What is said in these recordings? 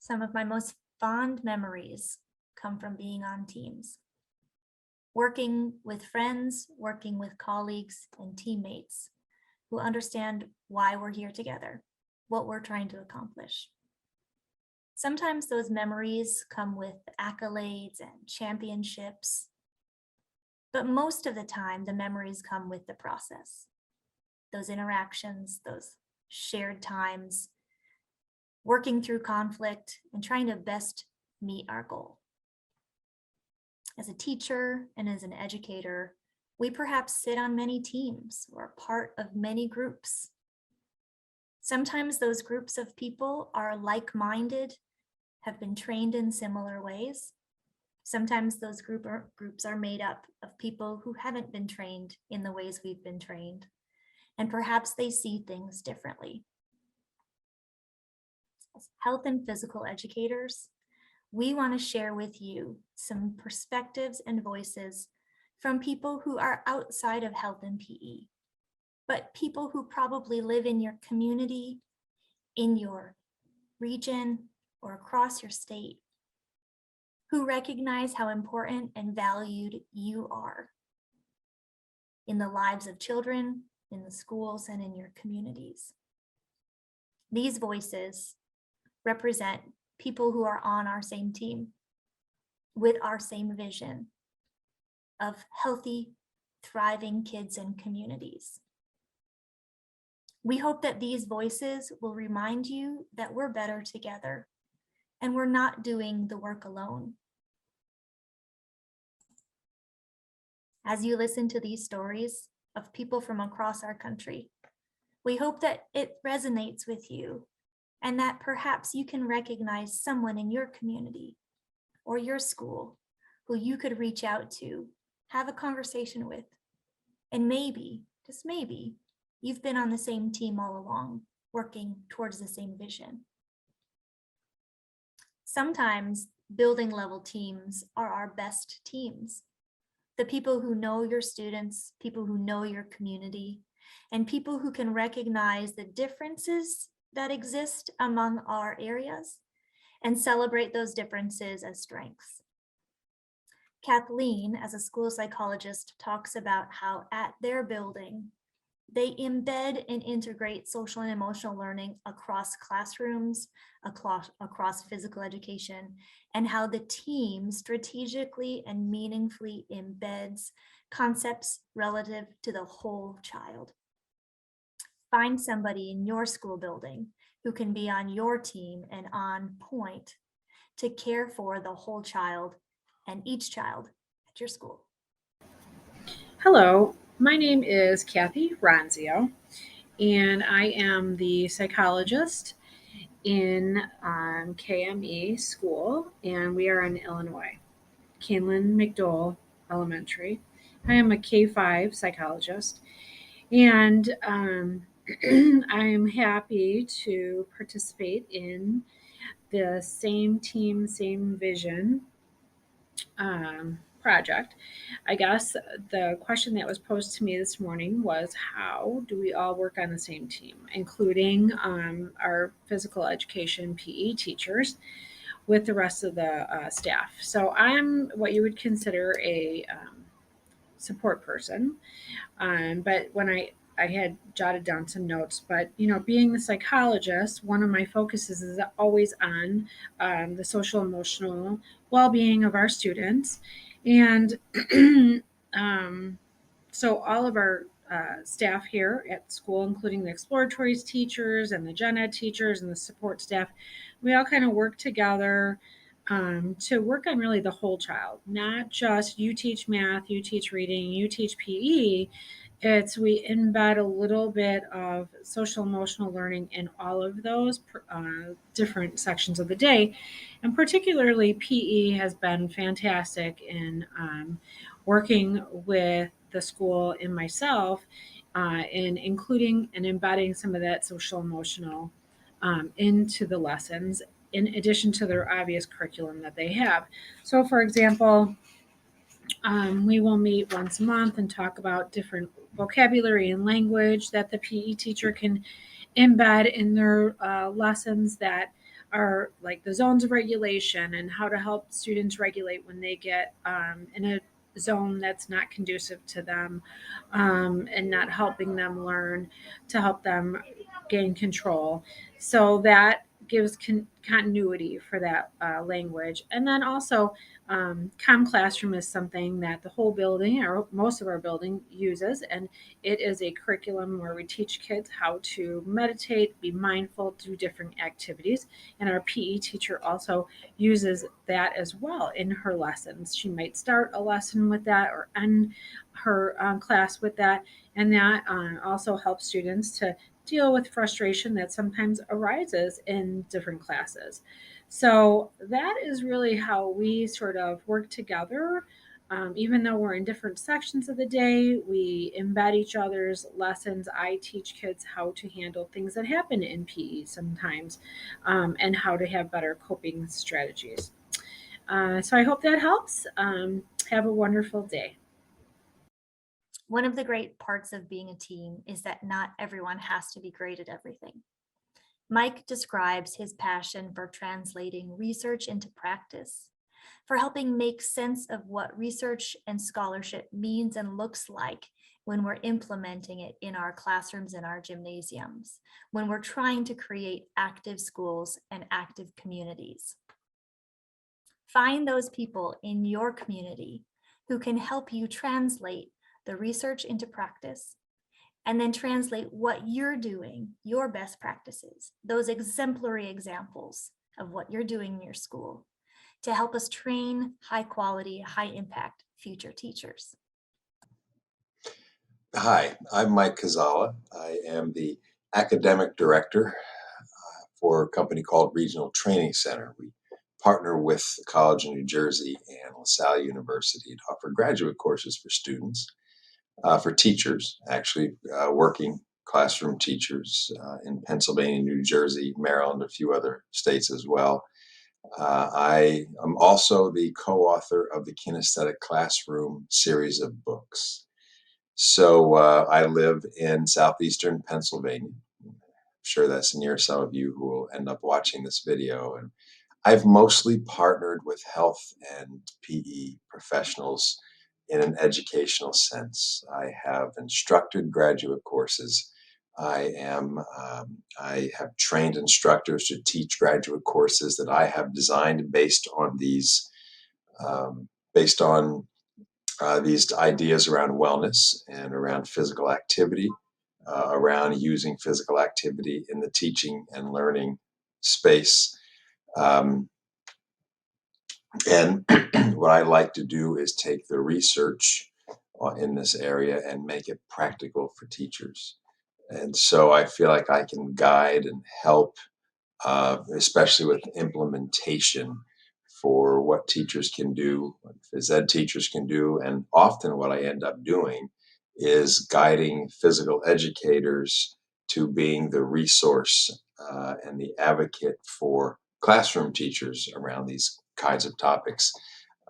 Some of my most fond memories come from being on teams, working with friends, working with colleagues and teammates who understand why we're here together, what we're trying to accomplish. Sometimes those memories come with accolades and championships, but most of the time the memories come with the process, those interactions, those shared times, working through conflict and trying to best meet our goal. As a teacher and as an educator, we perhaps sit on many teams or are part of many groups. Sometimes those groups of people are like-minded, have been trained in similar ways. Sometimes those groups are made up of people who haven't been trained in the ways we've been trained, and perhaps they see things differently. As health and physical educators, we want to share with you some perspectives and voices from people who are outside of health and PE, but people who probably live in your community, in your region, or across your state, who recognize how important and valued you are in the lives of children, in the schools, and in your communities. These voices represent people who are on our same team with our same vision of healthy, thriving kids and communities. We hope that these voices will remind you that we're better together and we're not doing the work alone. As you listen to these stories of people from across our country, we hope that it resonates with you and that perhaps you can recognize someone in your community or your school who you could reach out to, have a conversation with, and maybe, just maybe, you've been on the same team all along, working towards the same vision. Sometimes building level teams are our best teams. The people who know your students, people who know your community, and people who can recognize the differences that exist among our areas and celebrate those differences as strengths. Kathleen, as a school psychologist, talks about how at their building, they embed and integrate social and emotional learning across classrooms, across physical education, and how the team strategically and meaningfully embeds concepts relative to the whole child. Find somebody in your school building who can be on your team and on point to care for the whole child and each child at your school. Hello, my name is Kathy Ronzio, and I am the psychologist in KME School, and we are in Illinois, Canlan McDowell Elementary. I am a K-5 psychologist, and I'm happy to participate in the same team, same vision project. I guess the question that was posed to me this morning was, how do we all work on the same team, including our physical education PE teachers with the rest of the staff? So I'm what you would consider a support person. But when I had jotted down some notes, but being a psychologist, one of my focuses is always on the social emotional well-being of our students, and um, so all of our staff here at school, including the exploratories teachers and the gen ed teachers and the support staff, we all kind of work together to work on really the whole child, not just you teach math, you teach reading, you teach PE. It's we embed a little bit of social emotional learning in all of those different sections of the day. And particularly PE has been fantastic in working with the school and myself in including and embedding some of that social emotional into the lessons, in addition to their obvious curriculum that they have. So, for example, we will meet once a month and talk about different vocabulary and language that the PE teacher can embed in their lessons that are like the zones of regulation and how to help students regulate when they get in a zone that's not conducive to them, and not helping them learn to help them gain control. So that gives continuity for that language. And then also, Com Classroom is something that the whole building or most of our building uses, and it is a curriculum where we teach kids how to meditate, be mindful, do different activities. And our PE teacher also uses that as well in her lessons. She might start a lesson with that or end her class with that. And that also helps students to deal with frustration that sometimes arises in different classes. So that is really how we sort of work together. Even though we're in different sections of the day, we embed each other's lessons. I teach kids how to handle things that happen in PE sometimes, and how to have better coping strategies. So I hope that helps. Have a wonderful day. One of the great parts of being a team is that not everyone has to be great at everything. Mike describes his passion for translating research into practice, for helping make sense of what research and scholarship means and looks like when we're implementing it in our classrooms and our gymnasiums, when we're trying to create active schools and active communities. Find those people in your community who can help you translate the research into practice, and then translate what you're doing, your best practices, those exemplary examples of what you're doing in your school, to help us train high quality, high impact future teachers. Hi, I'm Mike Kazala. I am the academic director for a company called Regional Training Center. We partner with the College of New Jersey and LaSalle University to offer graduate courses for students, for teachers, actually working classroom teachers in Pennsylvania, New Jersey, Maryland, a few other states as well. I am also the co-author of the Kinesthetic Classroom series of books. So I live in southeastern Pennsylvania. I'm sure that's near some of you who will end up watching this video. And I've mostly partnered with health and PE professionals in an educational sense. I have instructed graduate courses. I have trained instructors to teach graduate courses that I have designed based on based on these ideas around wellness and around physical activity, around using physical activity in the teaching and learning space. And what I like to do is take the research in this area and make it practical for teachers. And so I feel like I can guide and help, especially with implementation for what teachers can do, what phys ed teachers can do. And often what I end up doing is guiding physical educators to being the resource and the advocate for classroom teachers around these kinds of topics.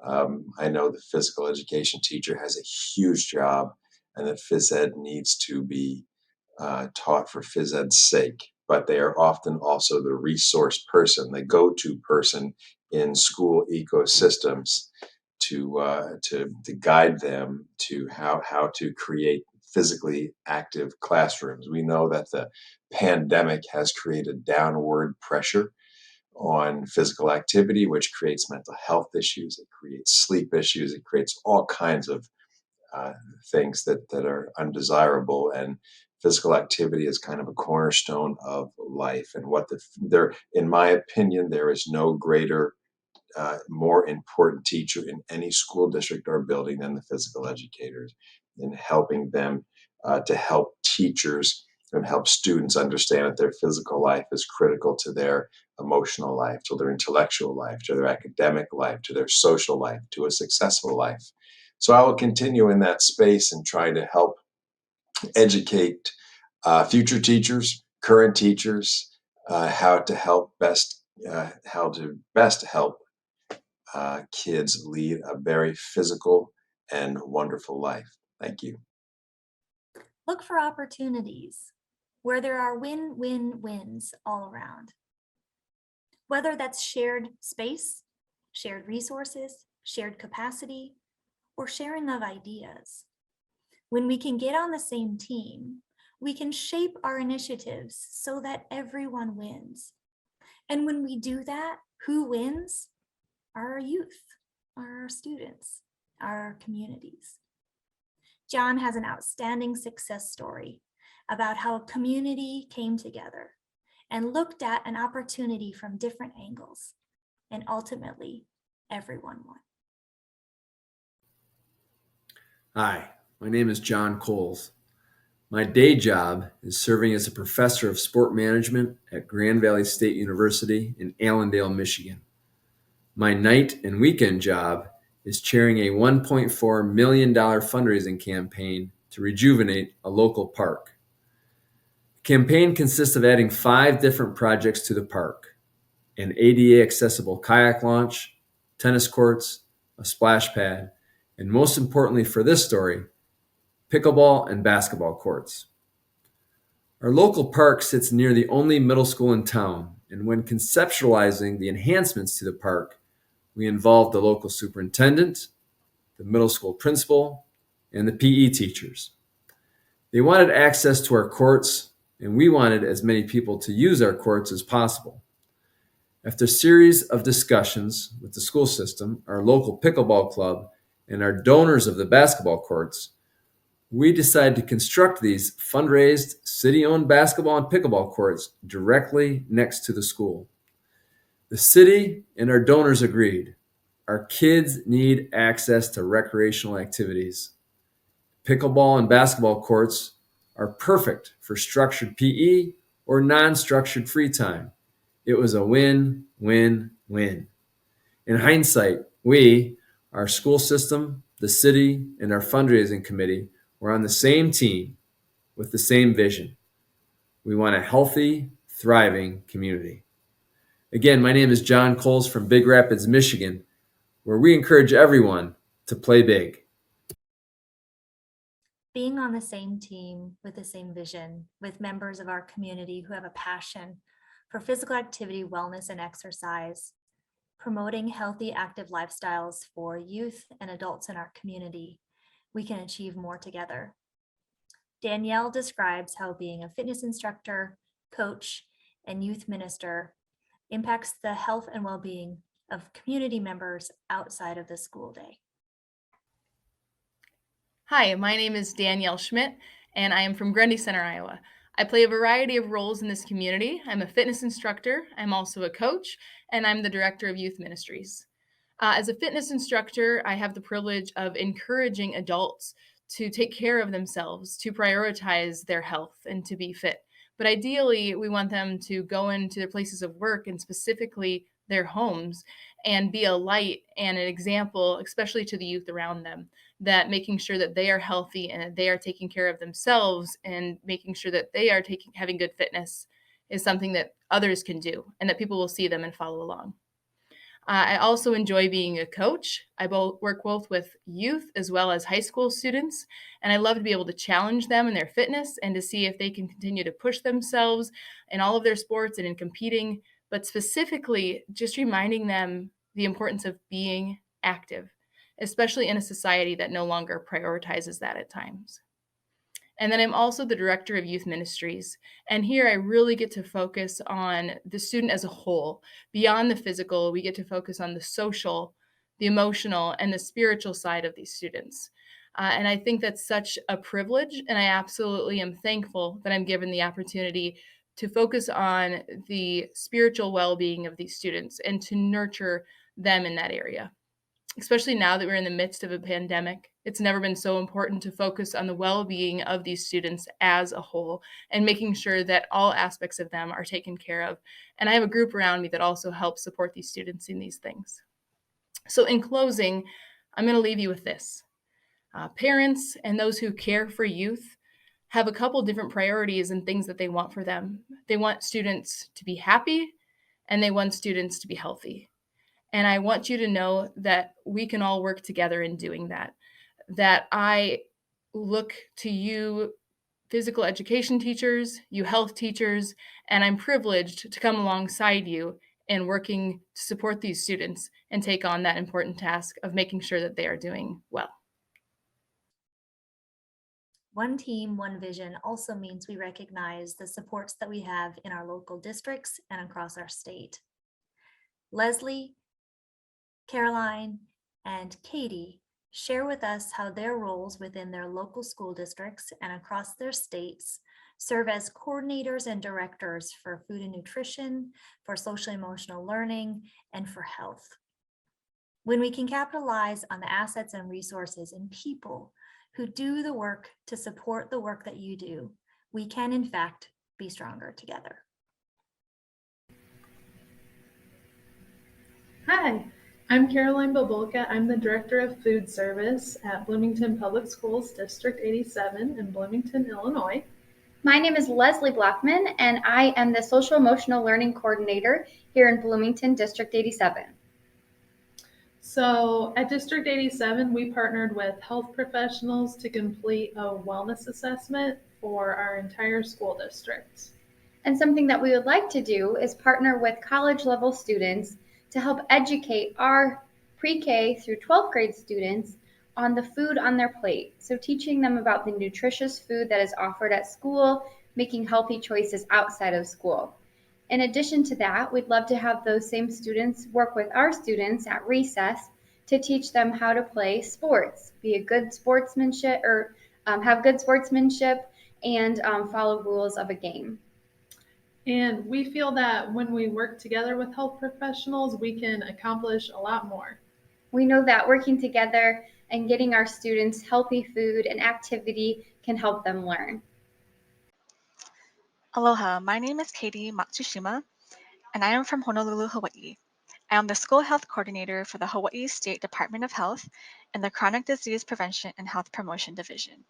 I know the physical education teacher has a huge job and that phys ed needs to be taught for phys ed's sake, but they are often also the resource person, the go-to person in school ecosystems to guide them to how to create physically active classrooms. We know that the pandemic has created downward pressure on physical activity, which creates mental health issues, it creates sleep issues, it creates all kinds of things that are undesirable. And physical activity is kind of a cornerstone of life. And in my opinion, there is no greater, more important teacher in any school district or building than the physical educators in helping them to help teachers and help students understand that their physical life is critical to their emotional life, to their intellectual life, to their academic life, to their social life, to a successful life. So I will continue in that space and try to help educate future teachers, current teachers, how to best help kids lead a very physical and wonderful life. Thank you. Look for opportunities where there are win-win-wins all around. whether that's shared space, shared resources, shared capacity, or sharing of ideas. When we can get on the same team, we can shape our initiatives so that everyone wins. And when we do that, who wins? Our youth, our students, our communities. John has an outstanding success story about how a community came together and looked at an opportunity from different angles, and ultimately, everyone won. Hi, my name is John Coles. My day job is serving as a professor of sport management at Grand Valley State University in Allendale, Michigan. My night and weekend job is chairing a $1.4 million fundraising campaign to rejuvenate a local park. The campaign consists of adding 5 different projects to the park: an ADA accessible kayak launch, tennis courts, a splash pad, and most importantly for this story, pickleball and basketball courts. Our local park sits near the only middle school in town, and when conceptualizing the enhancements to the park, we involved the local superintendent, the middle school principal, and the PE teachers. They wanted access to our courts, and we wanted as many people to use our courts as possible. After a series of discussions with the school system, our local pickleball club, and our donors of the basketball courts, we decided to construct these fundraised, city-owned basketball and pickleball courts directly next to the school. The city and our donors agreed. Our kids need access to recreational activities. Pickleball and basketball courts are perfect for structured PE or non-structured free time. It was a win, win, win. In hindsight, we, our school system, the city, and our fundraising committee were on the same team with the same vision. We want a healthy, thriving community. Again, my name is John Coles from Big Rapids, Michigan, where we encourage everyone to play big. Being on the same team with the same vision, with members of our community who have a passion for physical activity, wellness, and exercise, promoting healthy, active lifestyles for youth and adults in our community, we can achieve more together. Danielle describes how being a fitness instructor, coach, and youth minister impacts the health and well-being of community members outside of the school day. Hi, my name is Danielle Schmidt, and I am from Grundy Center, Iowa. I play a variety of roles in this community. I'm a fitness instructor, I'm also a coach, and I'm the director of youth ministries. As a fitness instructor, I have the privilege of encouraging adults to take care of themselves, to prioritize their health, and to be fit. But ideally, we want them to go into their places of work and specifically their homes and be a light and an example, especially to the youth around them, that making sure that they are healthy and that they are taking care of themselves and making sure that they are having good fitness is something that others can do and that people will see them and follow along. I also enjoy being a coach. I work both with youth as well as high school students, and I love to be able to challenge them in their fitness and to see if they can continue to push themselves in all of their sports and in competing, but specifically just reminding them the importance of being active, especially in a society that no longer prioritizes that at times. And then I'm also the director of youth ministries. And here I really get to focus on the student as a whole. Beyond the physical, we get to focus on the social, the emotional, and the spiritual side of these students. And I think that's such a privilege. And I absolutely am thankful that I'm given the opportunity to focus on the spiritual well-being of these students and to nurture them in that area. Especially now that we're in the midst of a pandemic, it's never been so important to focus on the well-being of these students as a whole and making sure that all aspects of them are taken care of. And I have a group around me that also helps support these students in these things. So in closing, I'm going to leave you with this. Parents and those who care for youth have a couple different priorities and things that they want for them. They want students to be happy and they want students to be healthy. And I want you to know that we can all work together in doing that. That I look to you, physical education teachers, you health teachers, and I'm privileged to come alongside you and working to support these students and take on that important task of making sure that they are doing well. One team, one vision also means we recognize the supports that we have in our local districts and across our state. Leslie, Caroline, and Katie share with us how their roles within their local school districts and across their states serve as coordinators and directors for food and nutrition, for social emotional learning, and for health. When we can capitalize on the assets and resources and people who do the work to support the work that you do, we can in fact be stronger together. Hi, I'm Caroline Babolka. I'm the Director of Food Service at Bloomington Public Schools, District 87 in Bloomington, Illinois. My name is Leslie Blackman, and I am the Social Emotional Learning Coordinator here in Bloomington, District 87. So at District 87, we partnered with health professionals to complete a wellness assessment for our entire school district. And something that we would like to do is partner with college level students to help educate our pre-K through 12th grade students on the food on their plate. So teaching them about the nutritious food that is offered at school, making healthy choices outside of school. In addition to that, we'd love to have those same students work with our students at recess to teach them how to play sports, be a good sportsmanship or have good sportsmanship and follow rules of a game. And we feel that when we work together with health professionals, we can accomplish a lot more. We know that working together and getting our students healthy food and activity can help them learn. Aloha, my name is Katie Matsushima, and I am from Honolulu, Hawaii. I am the School Health Coordinator for the Hawaii State Department of Health in the Chronic Disease Prevention and Health Promotion Division.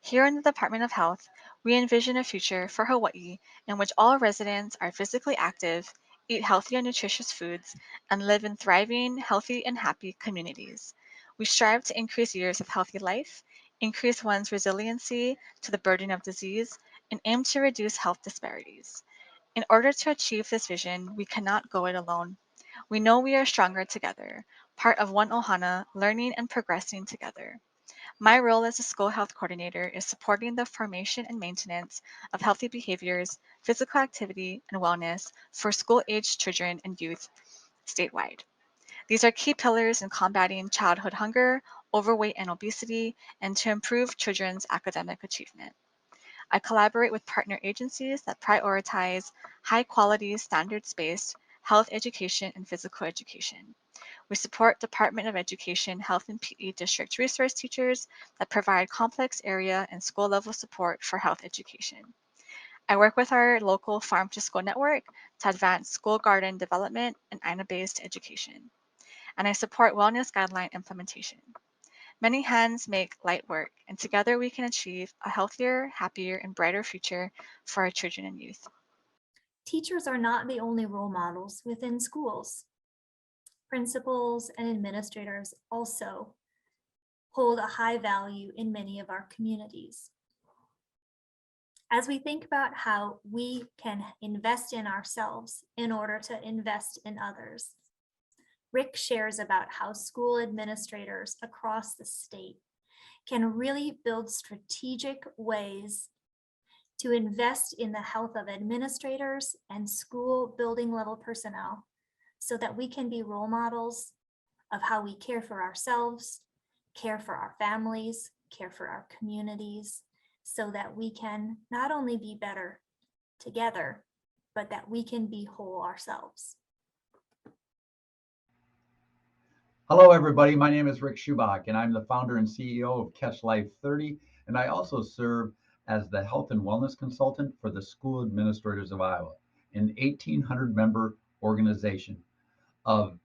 Here in the Department of Health, we envision a future for Hawaii in which all residents are physically active, eat healthy and nutritious foods, and live in thriving, healthy, and happy communities. We strive to increase years of healthy life, increase one's resiliency to the burden of disease, and aim to reduce health disparities. In order to achieve this vision, we cannot go it alone. We know we are stronger together, part of one ohana, learning and progressing together. My role as a school health coordinator is supporting the formation and maintenance of healthy behaviors, physical activity, and wellness for school-aged children and youth statewide. These are key pillars in combating childhood hunger, overweight and obesity, and to improve children's academic achievement. I collaborate with partner agencies that prioritize high-quality, standards-based health education and physical education. We support Department of Education Health and PE District resource teachers that provide complex area and school-level support for health education. I work with our local Farm to School network to advance school garden development and AINA-based education. And I support wellness guideline implementation. Many hands make light work, and together we can achieve a healthier, happier, and brighter future for our children and youth. Teachers are not the only role models within schools. Principals and administrators also hold a high value in many of our communities. As we think about how we can invest in ourselves in order to invest in others, Rick shares about how school administrators across the state can really build strategic ways to invest in the health of administrators and school building level personnel so that we can be role models of how we care for ourselves, care for our families, care for our communities, so that we can not only be better together, but that we can be whole ourselves. Hello, everybody. My name is Rick Schubach, and I'm the founder and CEO of Catch Life 30, and I also serve as the health and wellness consultant for the School Administrators of Iowa, an 1,800-member organization of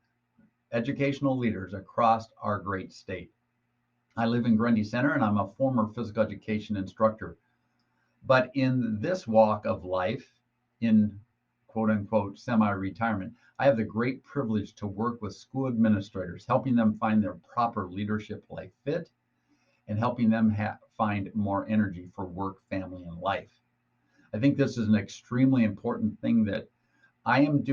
educational leaders across our great state. I live in Grundy Center, and I'm a former physical education instructor. But in this walk of life, in quote-unquote semi-retirement, I have the great privilege to work with school administrators, helping them find their proper leadership life fit and helping them find more energy for work, family, and life. I think this is an extremely important thing that I am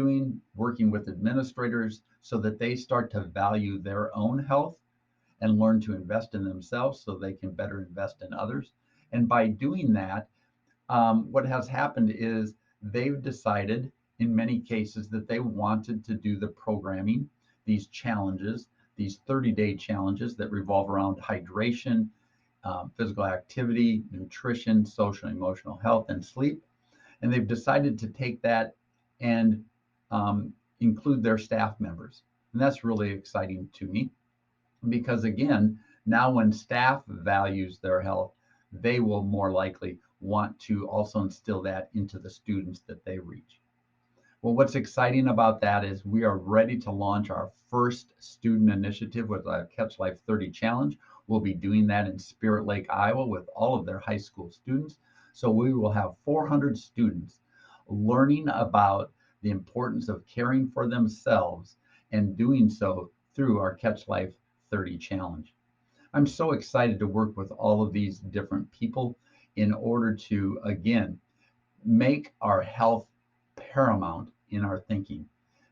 working with administrators so that they start to value their own health and learn to invest in themselves so they can better invest in others. And by doing that, what has happened is they've decided in many cases that they wanted to do the programming, these challenges, these 30-day challenges that revolve around hydration, physical activity, nutrition, social and emotional health, and sleep. And they've decided to take that and include their staff members. And that's really exciting to me because, again, now when staff values their health, they will more likely want to also instill that into the students that they reach. Well, what's exciting about that is we are ready to launch our first student initiative with a Catch Life 30 Challenge. We'll be doing that in Spirit Lake, Iowa with all of their high school students. So we will have 400 students learning about the importance of caring for themselves and doing so through our Catch Life 30 Challenge. I'm so excited to work with all of these different people in order to, again, make our health paramount in our thinking.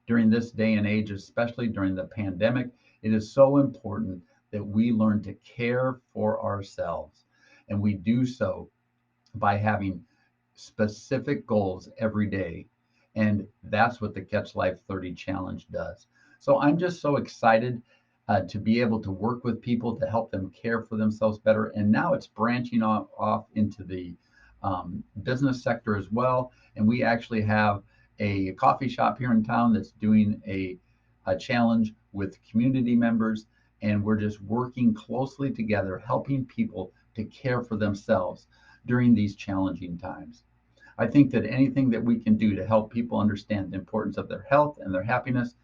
During this day and age, especially during the pandemic, it is so important that we learn to care for ourselves. And we do so by having specific goals every day. And that's what the Catch Life 30 Challenge does. So I'm just so excited to be able to work with people to help them care for themselves better. And now it's branching off into the business sector as well. And we actually have a coffee shop here in town that's doing a challenge with community members. And we're just working closely together, helping people to care for themselves during these challenging times. I think that anything that we can do to help people understand the importance of their health and their happiness,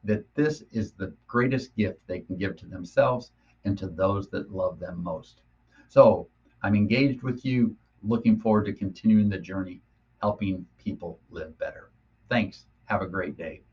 that this is the greatest gift they can give to themselves and to those that love them most. So I'm engaged with you, looking forward to continuing the journey, helping people live better. Thanks. Have a great day.